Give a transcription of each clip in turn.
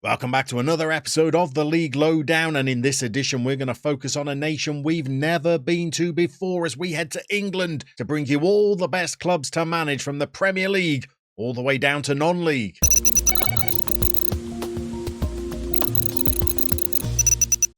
Welcome back to another episode of the League Lowdown, and in this edition we're going to focus on a nation we've never been to before as we head to England to bring you all the best clubs to manage from the Premier League all the way down to non-league.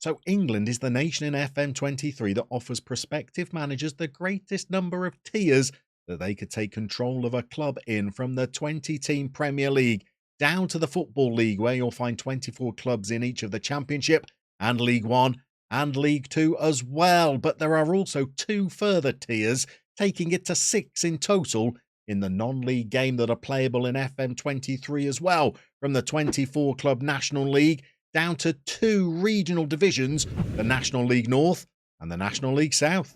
So England is the nation in FM23 that offers prospective managers the greatest number of tiers that they could take control of a club in, from the 20-team Premier League down to the Football League, where you'll find 24 clubs in each of the Championship and League One and League Two as well. But there are also two further tiers, taking it to 6 in total in the non-league game that are playable in FM23 as well, from the 24-club National League down to 2 regional divisions, the National League North and the National League South.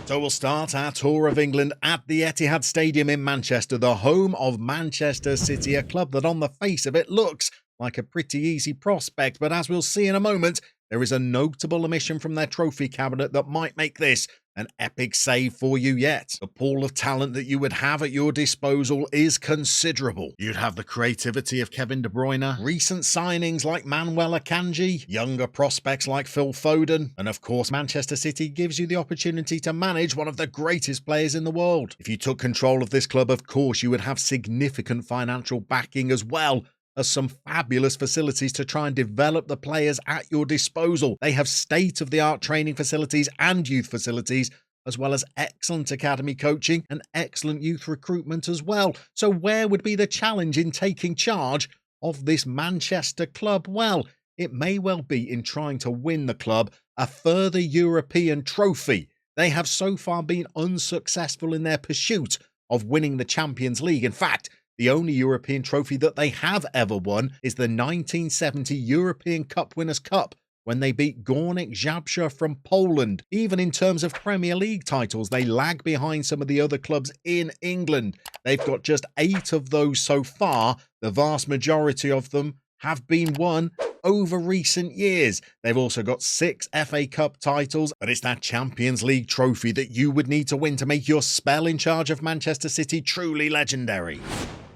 So we'll start our tour of England at the Etihad Stadium in Manchester, the home of Manchester City, a club that on the face of it looks like a pretty easy prospect, but as we'll see in a moment, there is a notable omission from their trophy cabinet that might make this an epic save for you yet. The pool of talent that you would have at your disposal is considerable. You'd have the creativity of Kevin De Bruyne, recent signings like Manuel Akanji, younger prospects like Phil Foden, and of course Manchester City gives you the opportunity to manage one of the greatest players in the world. If you took control of this club, of course you would have significant financial backing as well as some fabulous facilities to try and develop the players at your disposal. They have state-of-the-art training facilities and youth facilities, as well as excellent academy coaching and excellent youth recruitment as well. So where would be the challenge in taking charge of this Manchester club? Well, it may well be in trying to win the club a further European trophy. They have so far been unsuccessful in their pursuit of winning the Champions League. In fact, the only European trophy that they have ever won is the 1970 European Cup Winners' Cup, when they beat Górnik Zabrze from Poland. Even in terms of Premier League titles, they lag behind some of the other clubs in England. They've got just 8 of those so far. The vast majority of them have been won over recent years. They've also got 6 FA Cup titles, but it's that Champions League trophy that you would need to win to make your spell in charge of Manchester City truly legendary.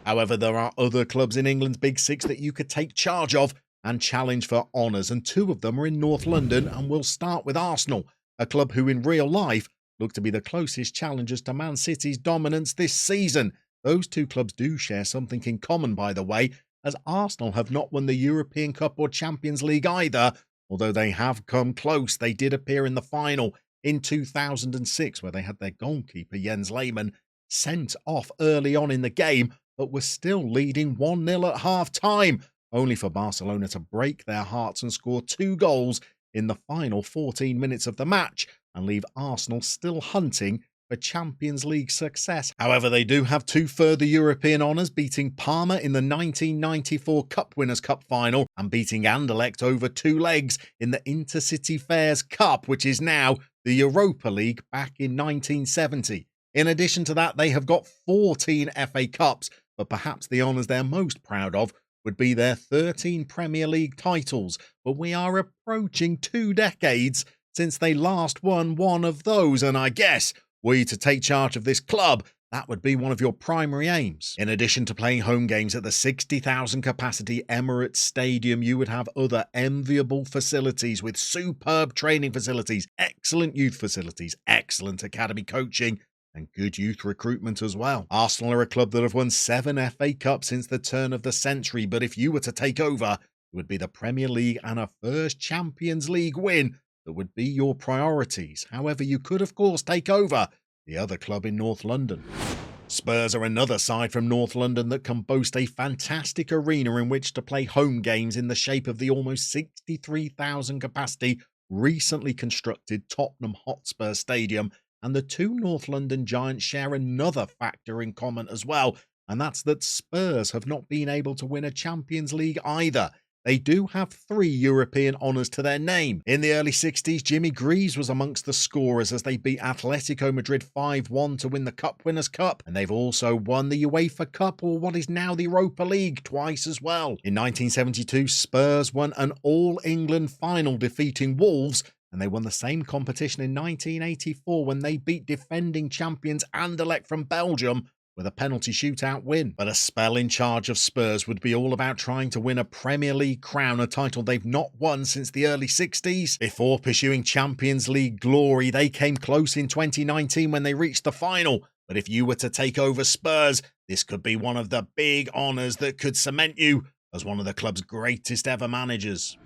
However, there are other clubs in England's Big Six that you could take charge of and challenge for honours, and 2 of them are in North London, and we'll start with Arsenal, a club who in real life look to be the closest challengers to Man City's dominance this season. Those 2 clubs do share something in common, by the way, as Arsenal have not won the European Cup or Champions League either, although they have come close. They did appear in the final in 2006, where they had their goalkeeper Jens Lehmann sent off early on in the game, but were still leading 1-0 at half-time, only for Barcelona to break their hearts and score 2 goals in the final 14 minutes of the match and leave Arsenal still hunting for Champions League success. However, they do have 2 further European honours, beating Parma in the 1994 Cup Winners' Cup final and beating Anderlecht over 2 legs in the Intercity Fairs Cup, which is now the Europa League, back in 1970. In addition to that, they have got 14 FA Cups, but perhaps the honours they're most proud of would be their 13 Premier League titles. But we are approaching 2 decades since they last won one of those, and I guess, were you to take charge of this club, that would be one of your primary aims. In addition to playing home games at the 60,000 capacity Emirates Stadium, you would have other enviable facilities with superb training facilities, excellent youth facilities, excellent academy coaching, and good youth recruitment as well. Arsenal are a club that have won 7 FA Cups since the turn of the century, but if you were to take over, it would be the Premier League and a first Champions League win that would be your priorities. However, you could of course take over the other club in North London. Spurs are another side from North London that can boast a fantastic arena in which to play home games in the shape of the almost 63,000 capacity recently constructed Tottenham Hotspur Stadium. And the 2 North London giants share another factor in common as well, and that's that Spurs have not been able to win a Champions League either. They do have 3 European honours to their name. In the early 60s, Jimmy Greaves was amongst the scorers as they beat Atletico Madrid 5-1 to win the Cup Winners' Cup, and they've also won the UEFA Cup, or what is now the Europa League, twice as well. In 1972, Spurs won an All-England final defeating Wolves, and they won the same competition in 1984 when they beat defending champions Anderlecht from Belgium with a penalty shootout win. But a spell in charge of Spurs would be all about trying to win a Premier League crown, a title they've not won since the early 60s. Before pursuing Champions League glory, they came close in 2019 when they reached the final. But if you were to take over Spurs, this could be one of the big honours that could cement you as one of the club's greatest ever managers.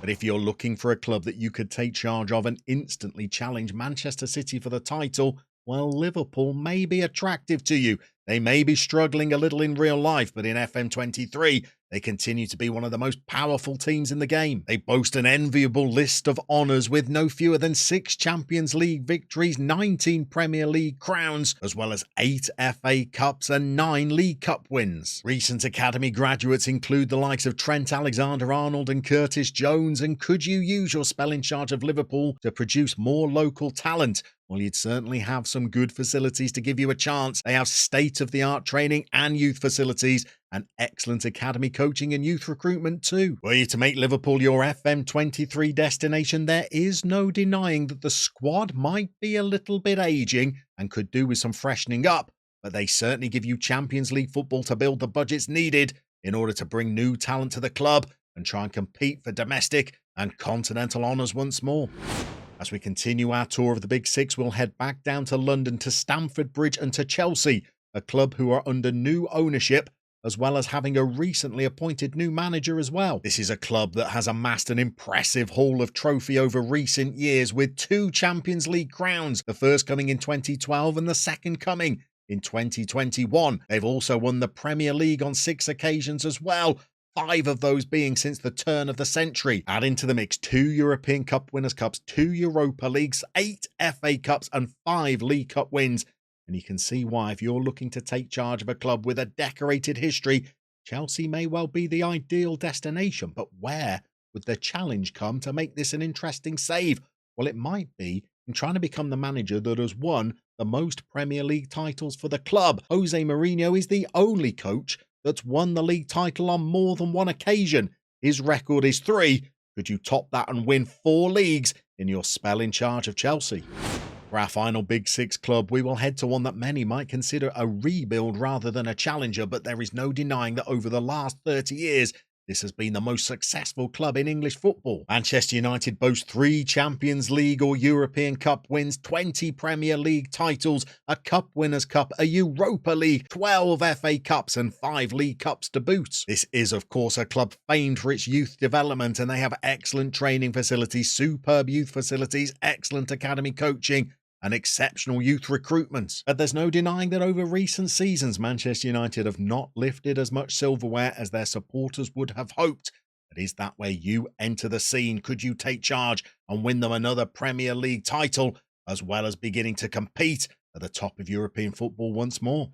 But if you're looking for a club that you could take charge of and instantly challenge Manchester City for the title, well, Liverpool may be attractive to you. They may be struggling a little in real life, but in FM23, they continue to be one of the most powerful teams in the game. They boast an enviable list of honours with no fewer than 6 Champions League victories, 19 Premier League crowns, as well as 8 FA Cups and 9 League Cup wins. Recent academy graduates include the likes of Trent Alexander-Arnold and Curtis Jones, and could you use your spell in charge of Liverpool to produce more local talent? Well, you'd certainly have some good facilities to give you a chance. They have state-of-the-art training and youth facilities and excellent academy coaching and youth recruitment too. Were you to make Liverpool your FM23 destination, there is no denying that the squad might be a little bit aging and could do with some freshening up, but they certainly give you Champions League football to build the budgets needed in order to bring new talent to the club and try and compete for domestic and continental honours once more. As we continue our tour of the Big Six, we'll head back down to London to Stamford Bridge and to Chelsea, a club who are under new ownership, as well as having a recently appointed new manager as well. This is a club that has amassed an impressive haul of trophy over recent years with 2 Champions League crowns, the first coming in 2012 and the second coming in 2021. They've also won the Premier League on 6 occasions as well, 5 of those being since the turn of the century. Add into the mix 2 European Cup Winners' Cups, 2 Europa Leagues, 8 FA Cups and 5 League Cup wins. And you can see why, if you're looking to take charge of a club with a decorated history, Chelsea may well be the ideal destination. But where would the challenge come to make this an interesting save? Well, it might be in trying to become the manager that has won the most Premier League titles for the club. Jose Mourinho is the only coach that's won the league title on more than one occasion. His record is 3. Could you top that and win 4 leagues in your spell in charge of Chelsea? For our final Big Six club, we will head to one that many might consider a rebuild rather than a challenger, but there is no denying that over the last 30 years, this has been the most successful club in English football. Manchester United boasts 3 Champions League or European Cup wins, 20 Premier League titles, a Cup Winners' Cup, a Europa League, 12 FA Cups and 5 League Cups to boot. This is, of course, a club famed for its youth development, and they have excellent training facilities, superb youth facilities, excellent academy coaching, and exceptional youth recruitment. But there's no denying that over recent seasons, Manchester United have not lifted as much silverware as their supporters would have hoped. But is that where you enter the scene? Could you take charge and win them another Premier League title, as well as beginning to compete at the top of European football once more?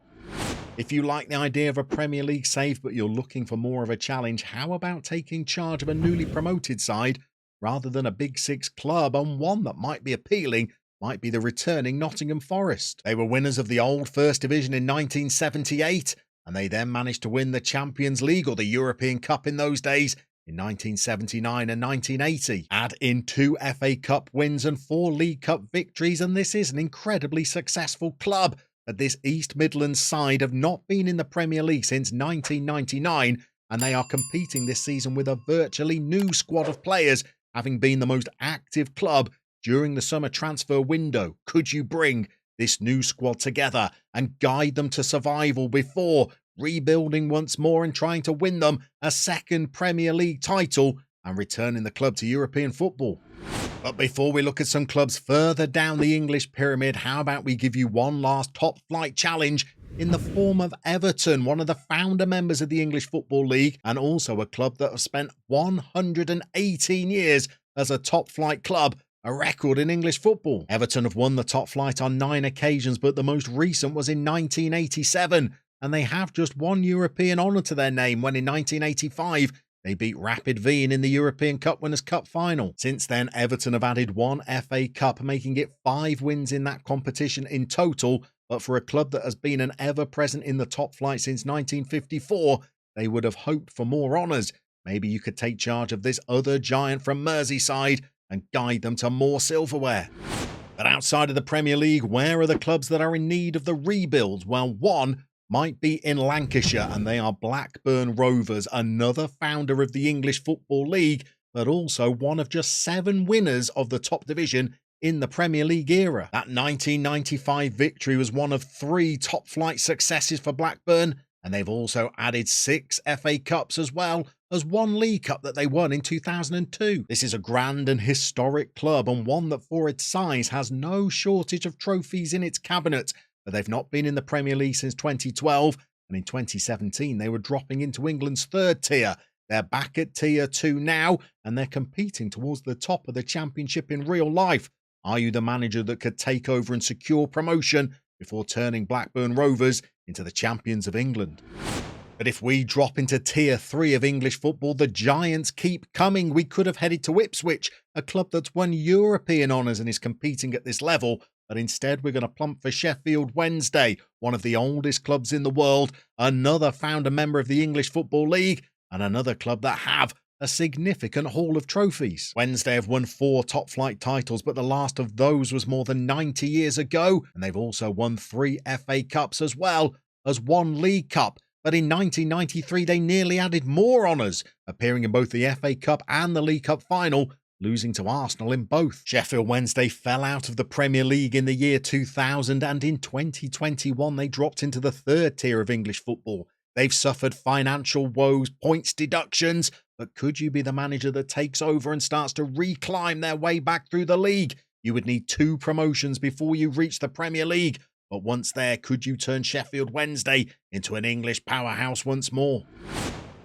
If you like the idea of a Premier League save, but you're looking for more of a challenge, how about taking charge of a newly promoted side rather than a Big Six club, and one that might be appealing might be the returning Nottingham Forest. They were winners of the old First Division in 1978, and they then managed to win the Champions League or the European Cup in those days in 1979 and 1980. Add in 2 FA Cup wins and 4 League Cup victories, and this is an incredibly successful club. But this East Midlands side have not been in the Premier League since 1999, and they are competing this season with a virtually new squad of players, having been the most active club during the summer transfer window. Could you bring this new squad together and guide them to survival before rebuilding once more and trying to win them a second Premier League title and returning the club to European football? But before we look at some clubs further down the English pyramid, how about we give you one last top flight challenge in the form of Everton, one of the founder members of the English Football League, and also a club that have spent 118 years as a top flight club, a record in English football. Everton have won the top flight on 9 occasions, but the most recent was in 1987, and they have just one European honour to their name when in 1985 they beat Rapid Wien in the European Cup Winners' Cup final. Since then, Everton have added 1 FA Cup, making it 5 wins in that competition in total, but for a club that has been an ever-present in the top flight since 1954, they would have hoped for more honours. Maybe you could take charge of this other giant from Merseyside and guide them to more silverware. But outside of the Premier League, where are the clubs that are in need of the rebuild? Well, one might be in Lancashire, and they are Blackburn Rovers, another founder of the English Football League, but also one of just 7 winners of the top division in the Premier League era. That 1995 victory was one of 3 top-flight successes for Blackburn, and they've also added 6 FA Cups as well as 1 League Cup that they won in 2002. This is a grand and historic club, and one that for its size has no shortage of trophies in its cabinet, but they've not been in the Premier League since 2012, and in 2017 they were dropping into England's 3rd tier. They're back at tier 2 now, and they're competing towards the top of the Championship in real life. Are you the manager that could take over and secure promotion before turning Blackburn Rovers into the champions of England? But if we drop into tier 3 of English football, the giants keep coming. We could have headed to Ipswich, a club that's won European honours and is competing at this level, but instead we're going to plump for Sheffield Wednesday, one of the oldest clubs in the world, another founder member of the English Football League, and another club that have a significant haul of trophies. Wednesday have won 4 top-flight titles, but the last of those was more than 90 years ago, and they've also won 3 FA Cups as well as 1 League Cup. But in 1993, they nearly added more honours, appearing in both the FA Cup and the League Cup final, losing to Arsenal in both. Sheffield Wednesday fell out of the Premier League in the year 2000, and in 2021 they dropped into the 3rd tier of English football. They've suffered financial woes, points deductions, but could you be the manager that takes over and starts to reclimb their way back through the league? You would need 2 promotions before you reach the Premier League, but once there, could you turn Sheffield Wednesday into an English powerhouse once more?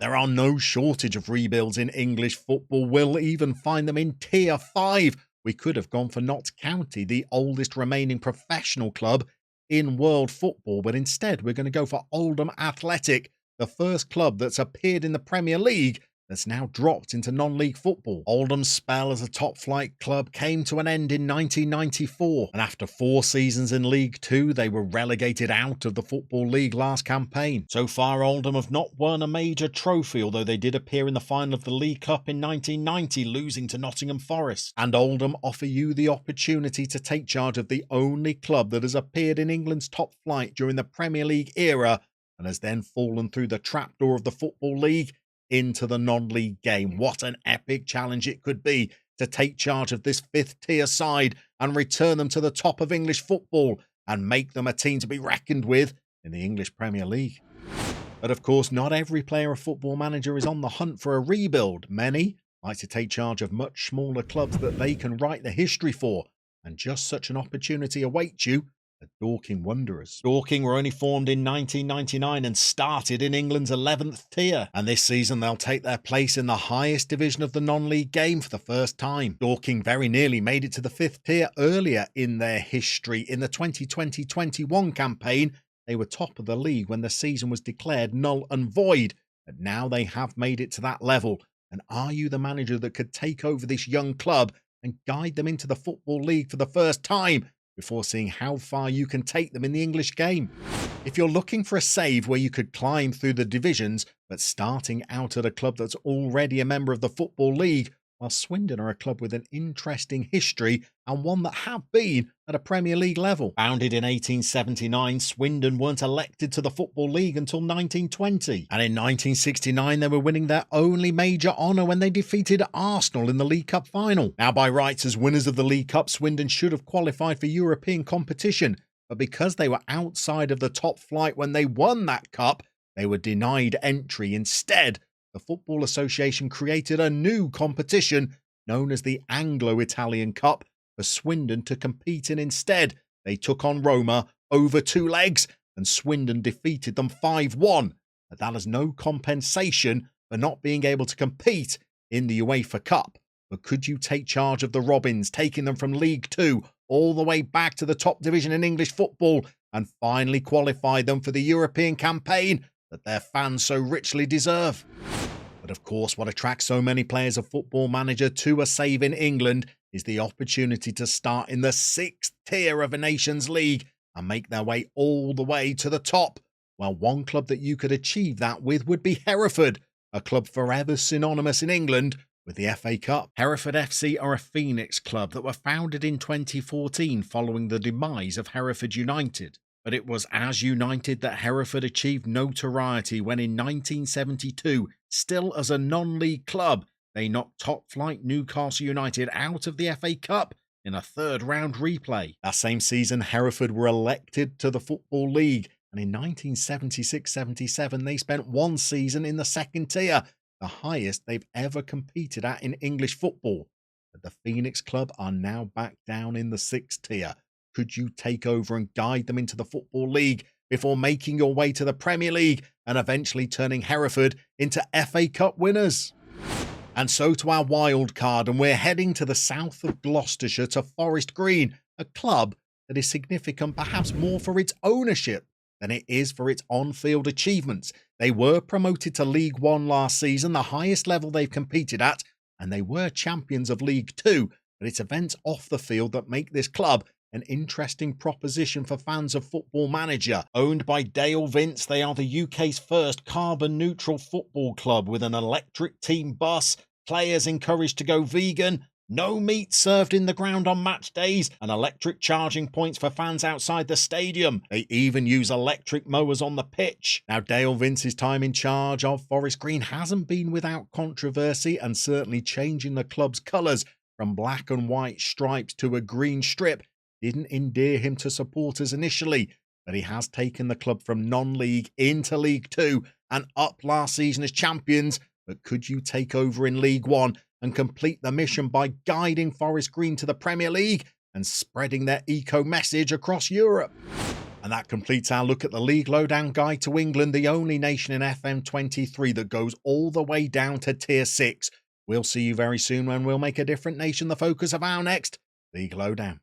There are no shortage of rebuilds in English football. We'll even find them in tier 5. We could have gone for Notts County, the oldest remaining professional club in world football, but instead we're going to go for Oldham Athletic, the first club that's appeared in the Premier League that's now dropped into non-league football. Oldham's spell as a top-flight club came to an end in 1994, and after 4 seasons in League 2, they were relegated out of the Football League last campaign. So far, Oldham have not won a major trophy, although they did appear in the final of the League Cup in 1990, losing to Nottingham Forest. And Oldham offer you the opportunity to take charge of the only club that has appeared in England's top flight during the Premier League era, and has then fallen through the trapdoor of the Football League into the non-league game. What an epic challenge it could be to take charge of this 5th tier side and return them to the top of English football and make them a team to be reckoned with in the English Premier League. But of course, not every player of Football Manager is on the hunt for a rebuild. Many like to take charge of much smaller clubs that they can write the history for, and just such an opportunity awaits you at Dorking Wanderers. Dorking were only formed in 1999 and started in England's 11th tier, and this season they'll take their place in the highest division of the non-league game for the first time. Dorking very nearly made it to the 5th tier earlier in their history. In the 2020-21 campaign, they were top of the league when the season was declared null and void, but now they have made it to that level. And are you the manager that could take over this young club and guide them into the Football League for the first time, before seeing how far you can take them in the English game? If you're looking for a save where you could climb through the divisions, but starting out at a club that's already a member of the Football League, while Swindon are a club with an interesting history and one that have been at a Premier League level. Founded in 1879, Swindon weren't elected to the Football League until 1920. And in 1969, they were winning their only major honour when they defeated Arsenal in the League Cup final. Now, by rights, as winners of the League Cup, Swindon should have qualified for European competition. But because they were outside of the top flight when they won that cup, they were denied entry. Instead, the Football Association created a new competition known as the Anglo-Italian Cup for Swindon to compete in. Instead, they took on Roma over 2 legs, and Swindon defeated them 5-1. But that is no compensation for not being able to compete in the UEFA Cup. But could you take charge of the Robins, taking them from League 2 all the way back to the top division in English football, and finally qualify them for the European campaign that their fans so richly deserve? But of course, what attracts so many players of Football Manager to a save in England is the opportunity to start in the 6th tier of a Nations League and make their way all the way to the top. Well, one club that you could achieve that with would be Hereford, a club forever synonymous in England With the FA Cup, Hereford FC are a Phoenix club that were founded in 2014 following the demise of Hereford United. But it was as United that Hereford achieved notoriety when in 1972, still as a non-league club, they knocked top-flight Newcastle United out of the FA Cup in a third-round replay. That same season, Hereford were elected to the Football League, and in 1976-77 they spent one season in the second tier, the highest they've ever competed at in English football. But the Phoenix club are now back down in the sixth tier. Could you take over and guide them into the Football League before making your way to the Premier League and eventually turning Hereford into FA Cup winners? And so to our wild card, and we're heading to the south of Gloucestershire to Forest Green, a club that is significant perhaps more for its ownership than it is for its on-field achievements. They were promoted to League One last season, the highest level they've competed at, and they were champions of League Two, but it's events off the field that make this club an interesting proposition for fans of Football Manager. Owned by Dale Vince, they are the UK's first carbon-neutral football club with an electric team bus, players encouraged to go vegan, no meat served in the ground on match days, and electric charging points for fans outside the stadium. They even use electric mowers on the pitch. Now, Dale Vince's time in charge of Forest Green hasn't been without controversy, and certainly changing the club's colours from black and white stripes to a green strip didn't endear him to supporters initially, but he has taken the club from non-league into League Two and up last season as champions. But could you take over in League One and complete the mission by guiding Forest Green to the Premier League and spreading their eco message across Europe? And that completes our look at the League Lowdown Guide to England, the only nation in FM23 that goes all the way down to Tier 6. We'll see you very soon when we'll make a different nation the focus of our next League Lowdown.